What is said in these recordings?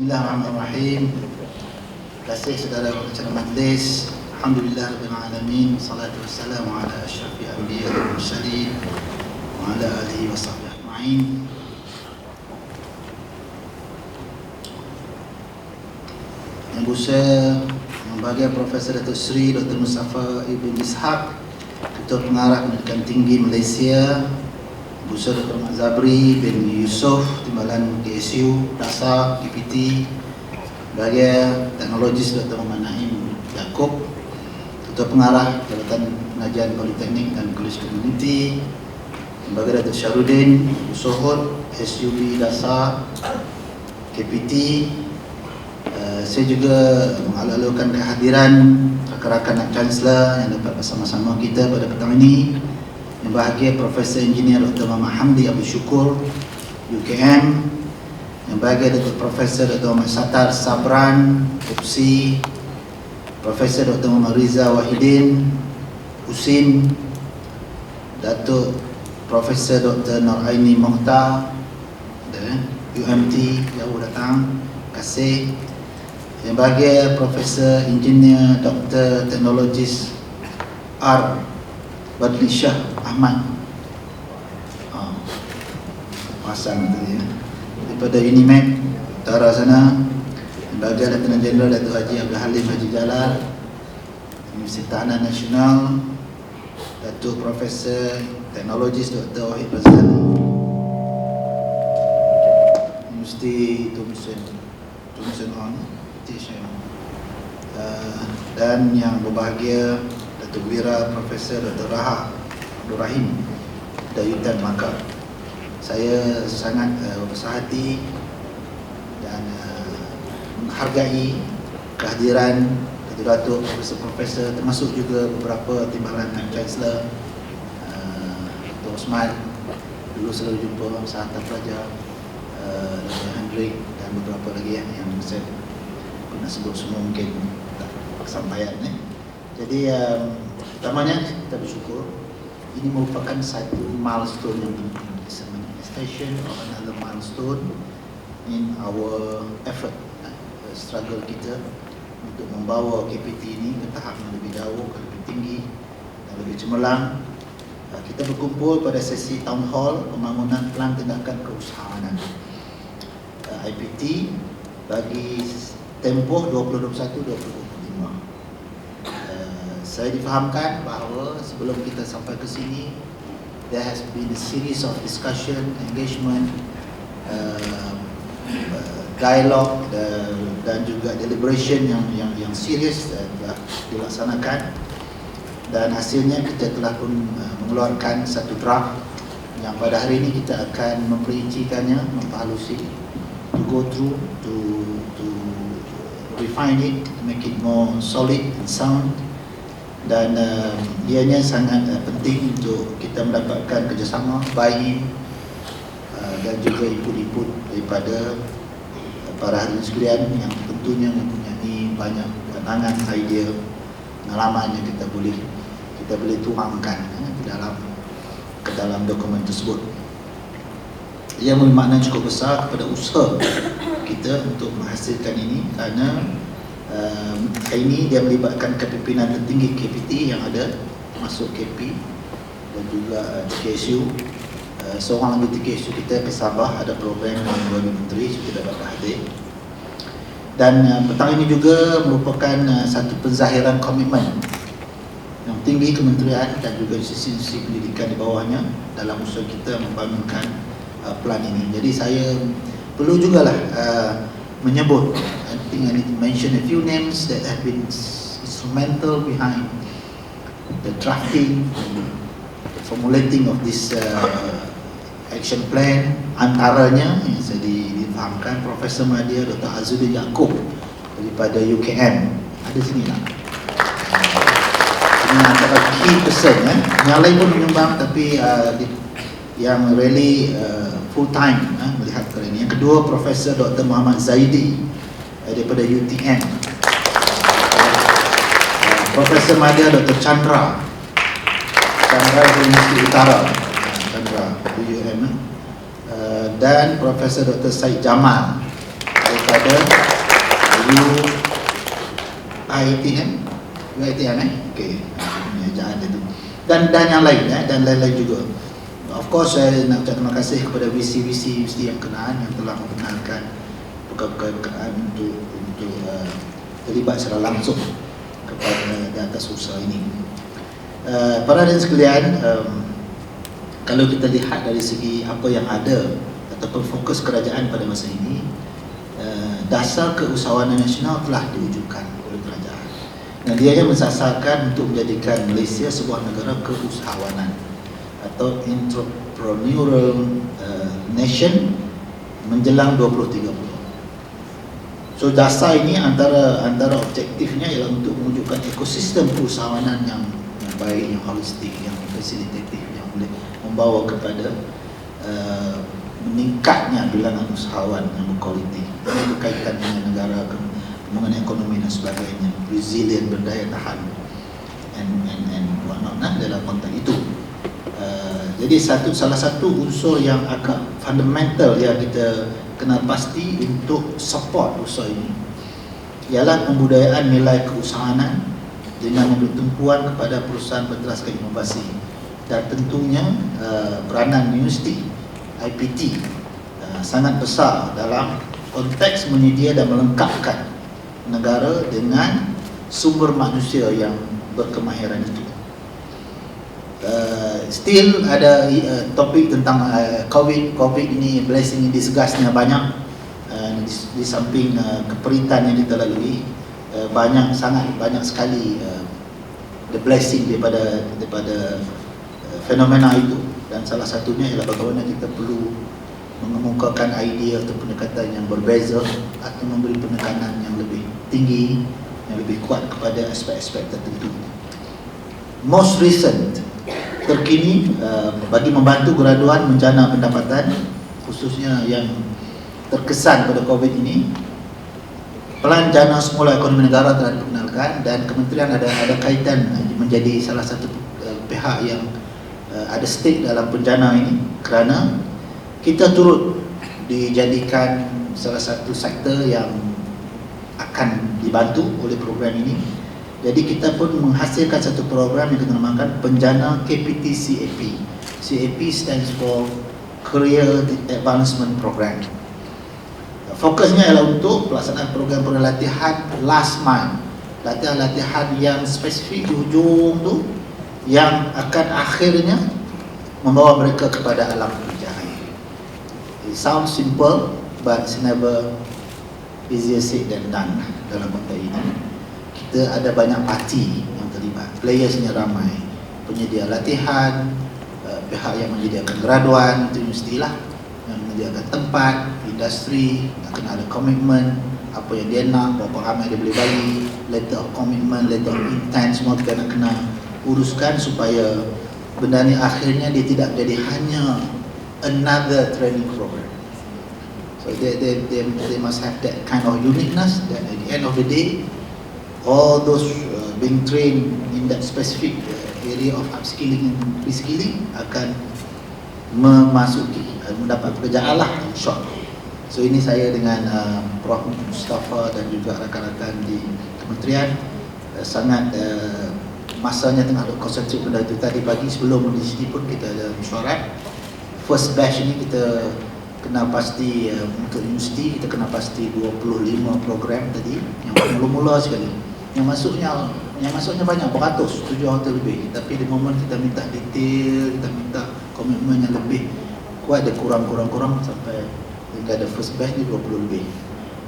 Bismillahirrahmanirrahim. Terima kasih saudara pengacara majlis. Alhamdulillah rabbil alamin. Salatu wassalamu ala asyrafil anbiya wal mursalin wa ala alihi washabbihi ajma'in. Yang berusaha membahagia Profesor Datuk Seri Dr. Mustafa Ibn Ishaq, Ketua Pengarah Pendidikan Tinggi Malaysia, Busa Dr. Mat Zabri bin Yusof, Timbalan KSU, DASA, GPT, Bahagia Teknologis Dr. Muhammad Naim Yaakob, Ketua Pengarah Jabatan Pengajian Politeknik dan Kolej Komuniti, Bahagia Dr. Syarudin, Busohod, SUB DASA, KPT. Saya juga mengalu-alukan kehadiran rakan-rakan Nak Chancellor yang dapat bersama-sama kita pada petang ini. Yang bahagia Profesor Engineer Dr. Muhammad Hamdi Abdul Syukur, UKM. Yang bahagia Dr. Profesor Dr. Muhammad Satar Sabran, UPSI. Profesor Dr. Muhammad Riza Wahidin, USIN. Datuk Profesor Dr. Nur Aini Mokhtar, UMT, jauh datang. Terima kasih. Yang bahagia Profesor Engineer Dr. Teknologis R. Badli Shah Ahmad, pasang tadi ya, daripada Unimed utara sana. Yang bahagia Lieutenant Jeneral Datuk Haji Abdul Halim Haji Jalal, Universiti Tahanan Nasional, Datuk Profesor Teknologis Dr. Wahid Razali, Universiti Thomson On, dan yang berbahagia Datuk Wira Profesor Dr. Raha Abdul Rahim Dayutan Melaka. Saya sangat berbesar hati dan menghargai kehadiran Datuk Profesor, termasuk juga beberapa timbalan Nak Chancellor, Dr. Osman, dulu selalu jumpa Sahabat Pelajar, Dr. Hendrik dan beberapa lagi yang saya nak sebut semua mungkin tak kesampaian. Jadi pertamanya kita bersyukur ini merupakan satu milestone yang penting, it's a manifestation of another milestone in our effort, struggle kita untuk membawa KPT ini ke tahap yang lebih jauh, lebih tinggi dan lebih cemerlang. Kita berkumpul pada sesi Town Hall Pembangunan Pelan Tindakan Keusahawanan IPT bagi tempoh 2021-2025. Saya difahamkan bahawa sebelum kita sampai ke sini, there has been a series of discussion, engagement, dialog dan juga deliberation yang serius telah dilaksanakan, dan hasilnya kita telah pun mengeluarkan satu draft yang pada hari ini kita akan memperincikannya, memperhalusi, to go through, to refine it, to make it more solid and sound. Dan ianya sangat penting untuk kita mendapatkan kerjasama, buy-in dan juga input-input daripada para hadirin sekalian yang tentunya mempunyai banyak pandangan, idea, pengalaman yang kita boleh tuangkan ke dalam dokumen tersebut. Ia memiliki makna cukup besar kepada usaha kita untuk menghasilkan ini, kerana ini dia melibatkan kepimpinan tertinggi KPT yang ada, termasuk KP dan juga KSU. Seorang anggota KSU kita ke Sabah ada program dengan menteri, so tidak dapat hadir. Dan petang ini juga merupakan satu penzahiran komitmen yang tinggi kementerian dan juga institusi pendidikan di bawahnya dalam usaha kita membangunkan pelan ini. Jadi saya perlu jugalah menyebut, I think I need to mention a few names that have been instrumental behind the drafting, the formulating of this action plan. Antaranya yang saya difahamkan Profesor Madya Dr. Azuddin Yaakob daripada UKM, ada sini tak? Ini antara key person yang lain pun menyumbang, tapi yang really full time melihat perkara ini. Yang kedua Profesor Dr. Muhammad Zaidi daripada UTM, Profesor Madya Dr. Chandra Universiti Utara, Chandra UUM, dan Profesor Dr. Syed Jamal kepada UITM, okey, ejaan itu dan yang lain dan lain-lain juga. Of course saya nak ucap terima kasih kepada VC yang kenaan yang telah membenarkan pegawai-pegawai untuk terlibat secara langsung kepada di atas usaha ini. Para hadirin sekalian, kalau kita lihat dari segi apa yang ada ataupun fokus kerajaan pada masa ini, dasar keusahawanan nasional telah diwujudkan oleh kerajaan dan dia mensasarkan untuk menjadikan Malaysia sebuah negara keusahawanan atau entrepreneurial nation menjelang 2030. So dasar ini antara objektifnya ialah untuk mewujudkan ekosistem keusahawanan yang baik, yang holistik, yang fasilitatif, yang boleh membawa kepada meningkatnya bilangan usahawan yang berkualiti. Ini berkaitan dengan negara, pembangunan ekonomi dan sebagainya, resilient, berdaya tahan and whatnot dalam konteks itu. Jadi salah satu unsur yang agak fundamental yang kita kenal pasti untuk support usaha ini ialah pembudayaan nilai keusahawanan dengan memberi tumpuan kepada perusahaan berteraskan inovasi dan tentunya peranan universiti IPT sangat besar dalam konteks menyedia dan melengkapkan negara dengan sumber manusia yang berkemahiran itu. Still ada topik tentang COVID ini, blessing in disguise-nya banyak. Di samping keperitan yang kita lalui, sangat banyak sekali the blessing daripada fenomena itu, dan salah satunya ialah bagaimana kita perlu mengemukakan idea atau pendekatan yang berbeza atau memberi penekanan yang lebih tinggi, yang lebih kuat kepada aspek-aspek tertentu. Most recent, terkini, bagi membantu graduan menjana pendapatan khususnya yang terkesan pada COVID ini, Pelan Jana Semula Ekonomi Negara telah dikenalkan dan kementerian ada kaitan menjadi salah satu pihak yang ada stake dalam penjana ini, kerana kita turut dijadikan salah satu sektor yang akan dibantu oleh program ini. Jadi kita pun menghasilkan satu program yang kita namakan Penjana KPT CAP. CAP stands for Career Advancement Program. Fokusnya adalah untuk pelaksanaan program-program latihan last month, latihan-latihan yang spesifik di ujung tu, yang akan akhirnya membawa mereka kepada alam pekerjaan. It sounds simple, but it's never easier said than done dalam konteks ini. Kita ada banyak parti yang terlibat, playersnya ramai, penyedia latihan, pihak yang menyediakan graduan, itu mestilah yang menyediakan tempat, industri, nak kena ada komitmen, apa yang dia nak, berapa ramai dia boleh bagi, letter of commitment, letter of intent, semua kita nak kena uruskan supaya benda ni akhirnya dia tidak jadi hanya another training program. So they must have that kind of uniqueness that at the end of the day, all those being trained in that specific area of upskilling and reskilling akan mendapat pekerjaan lah, in short. So ini saya dengan Prof. Mustafa dan juga rakan-rakan di kementerian sangat masanya tengah konsentrasi benda itu. Tadi pagi sebelum di sini pun kita ada mesyuarat. First batch ini kita kena pasti untuk universiti kita kena pasti 25 program tadi yang mula-mula sekali. Yang masuknya banyak, beratus, 7 hotel lebih. Tapi di momen kita minta detail, kita minta komitmen yang lebih kuat, dia kurang sampai hingga ada first batch ni 20 lebih.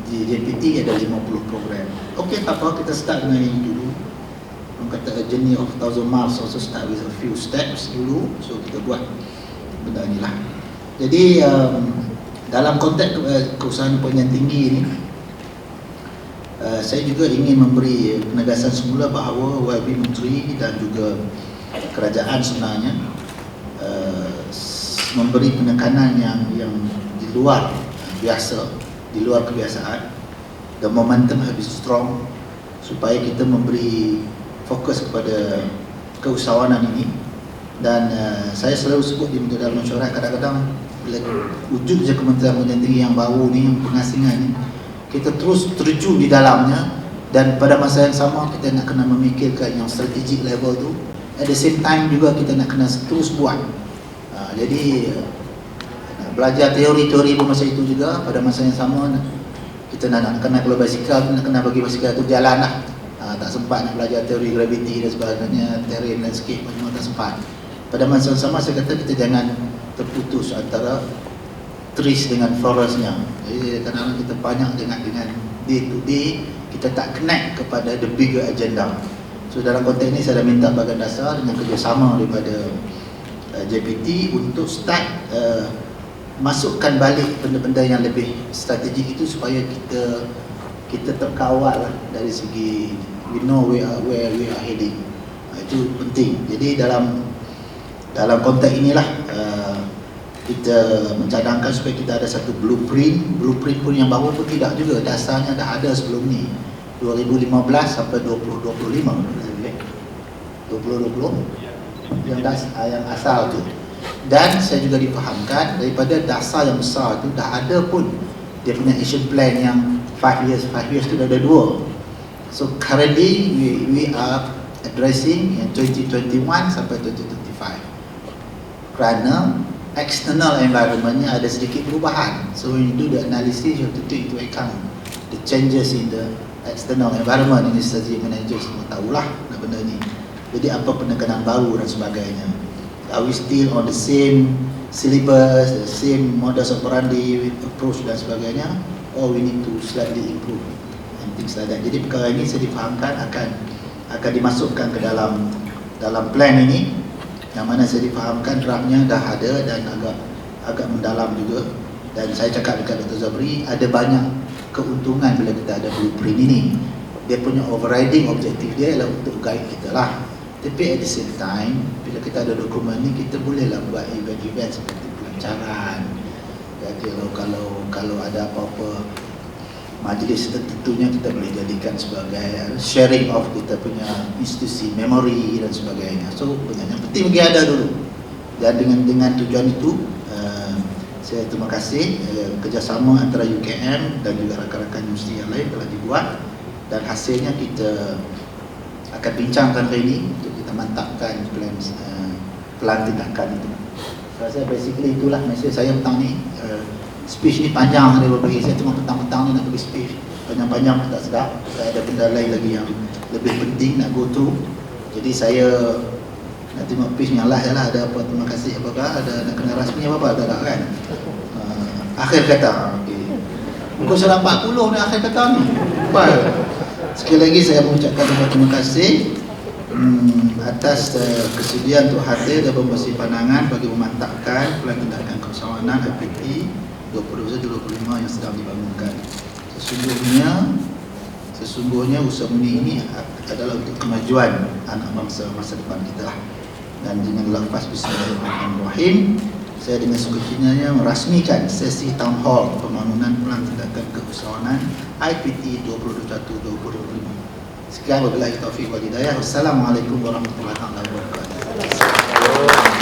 Di JPT ada 50 program. Okey, tak apa, kita start dengan ini dulu. Orang kata a journey of 1,000 miles also start with a few steps dulu. So kita buat benda ni lah. Jadi dalam konteks keusahaan pendidikan tinggi ini, saya juga ingin memberi penegasan semula bahawa YB Menteri dan juga kerajaan sebenarnya memberi penekanan yang di luar biasa, di luar kebiasaan. The momentum habis strong supaya kita memberi fokus kepada keusahawanan ini. Dan saya selalu sebut di dalam mesyuarat, kadang-kadang bila wujud je Kementerian Pendidikan Tinggi yang baru ni, yang pengasingan ni, kita terus terjun di dalamnya, dan pada masa yang sama kita nak kena memikirkan yang strategic level tu. At the same time juga kita nak kena terus buat. Jadi nak belajar teori-teori masa itu juga, pada masa yang sama kita nak kena keluar basikal, nak kena bagi basikal tu jalan lah. Tak sempat nak belajar teori gravity dan sebagainya, terrain, landscape, semua tak sempat. Pada masa yang sama saya kata kita jangan terputus antara trees dengan forestnya. Jadi kadang-kadang kita banyak dengan day to day, kita tak connect kepada the bigger agenda. So dalam konteks ini saya dah minta bahagian dasar dengan kerjasama daripada JPT untuk start masukkan balik benda-benda yang lebih strategik itu supaya kita terkawal lah dari segi we know where we are heading. Itu penting. Jadi dalam konteks inilah kita mencadangkan supaya kita ada satu blueprint pun yang baru pun tidak juga, dasarnya dah ada sebelum ni 2015 sampai 2025 yang asal tu. Dan saya juga difahamkan daripada dasar yang besar tu dah ada pun dia punya action plan yang 5 years tu dah ada 2. So currently we are addressing yang 2021 sampai 2025 kerana external environmentnya ada sedikit perubahan. So when you do the analysis, you have to take into account the changes in the external environment. Ini strategic manager semua tahulah benda ni. Jadi apa penekanan baru dan sebagainya. Are we still on the same syllabus, the same modus operandi, approach dan sebagainya, or we need to slightly improve and things like that. Jadi perkara ini saya difahamkan akan dimasukkan ke dalam plan ini, yang mana saya difahamkan draftnya dah ada dan agak mendalam juga. Dan saya cakap dekat Dr. Zabri, ada banyak keuntungan bila kita ada blueprint ini. Dia punya overriding objektif dia adalah untuk guide kita lah. Tapi at the same time, bila kita ada dokumen ni, kita bolehlah buat event-event seperti pelancaran. Jadi kalau ada apa-apa majlis tertentunya, kita boleh jadikan sebagai sharing of kita punya institusi, memori dan sebagainya. So benda yang penting bagi ada dulu. Dan dengan tujuan itu, saya terima kasih kerjasama antara UKM dan juga rakan-rakan universiti yang lain telah dibuat, dan hasilnya kita akan bincangkan hari ini untuk kita mantapkan plan tindakan itu. Saya basically itulah mesej saya petang ni. Speech ni panjang dia berbagi, saya cuma petang-petang ni nak bagi speech panjang-panjang tak sedap. Saya ada benda lain lagi yang lebih penting nak go through. Jadi saya nak tengok speech ni, Allah lah ada apa, terima kasih apakah, ada nak kena rasmi apa-apa tak kan. Akhir kata, okay. Muka surat 40 ni akhir kata ni. Sekali lagi saya mengucapkan terima kasih atas kesediaan untuk hadir dan memberi pandangan bagi memantapkan plan tindakan keusahawanan IPT 2025 yang sedang dibangunkan. Sesungguhnya usaha ini adalah untuk kemajuan anak bangsa masa depan kita lah. Dan dengan lafaz Bismillahirrahmanirrahim, saya dengan sukacitanya merasmikan sesi town hall pembangunan plan tindakan keusahawanan IPT 2021-2025. Sekian, wabillahi taufiq wal hidayah. Wassalamualaikum warahmatullahi wabarakatuh.